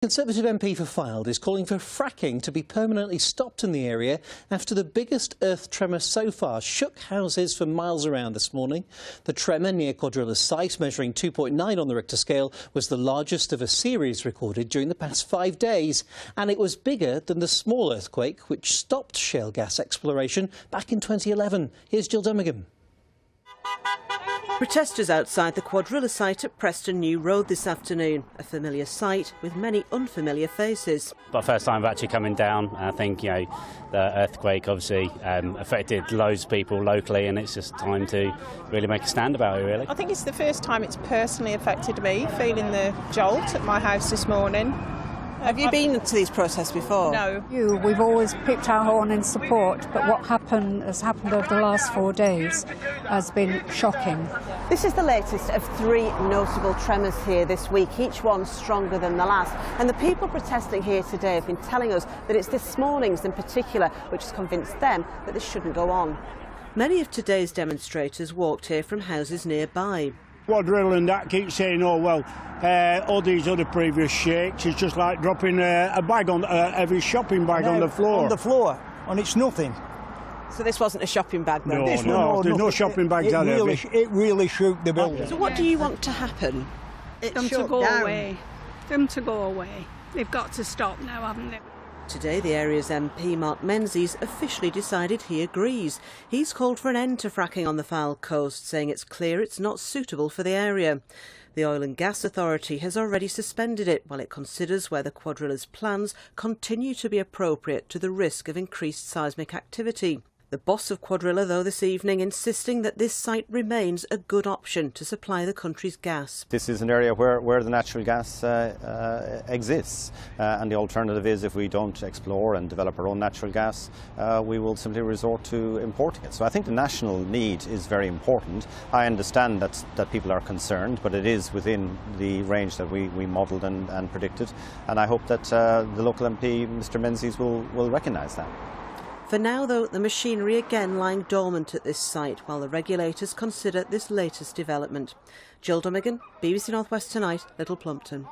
Conservative MP for Fylde is calling for fracking to be permanently stopped in the area after the biggest earth tremor so far shook houses for miles around this morning. The tremor near Cuadrilla's site, measuring 2.9 on the Richter scale, was the largest of a series recorded during the past 5 days. And it was bigger than the small earthquake which stopped shale gas exploration back in 2011. Here's Jill Dummigan. Protesters outside the Cuadrilla site at Preston New Road this afternoon. A familiar sight with many unfamiliar faces. But first time of actually coming down. I think, the earthquake obviously affected loads of people locally, and it's just time to really make a stand about it, really. I think it's the first time it's personally affected me, feeling the jolt at my house this morning. Have you been to these protests before? No. We've always picked our horn in support, but what has happened over the last 4 days has been shocking. This is the latest of 3 notable tremors here this week, each one stronger than the last. And the people protesting here today have been telling us that it's this morning's in particular which has convinced them that this shouldn't go on. Many of today's demonstrators walked here from houses nearby. Cuadrilla and that keep saying, oh well, all these other previous shakes, it's just like dropping a bag on a heavy shopping bag on the floor. On the floor, and it's nothing. So this wasn't a shopping bag then? No, there's no shopping bags that heavy. It really shook the building. So what do you want to happen? Them to go away. Them to go away. They've got to stop now, haven't they? Today, the area's MP, Mark Menzies, officially decided he agrees. He's called for an end to fracking on the Fylde coast, saying it's clear it's not suitable for the area. The Oil and Gas Authority has already suspended it while it considers whether Cuadrilla's plans continue to be appropriate to the risk of increased seismic activity. The boss of Cuadrilla, though, this evening insisting that this site remains a good option to supply the country's gas. This is an area where the natural gas exists, and the alternative is, if we don't explore and develop our own natural gas, we will simply resort to importing it. So I think the national need is very important. I understand that people are concerned, but it is within the range that we modelled and predicted, and I hope that the local MP, Mr Menzies, will recognise that. For now, though, the machinery again lying dormant at this site while the regulators consider this latest development. Jill Dummigan, BBC North West Tonight, Little Plumpton.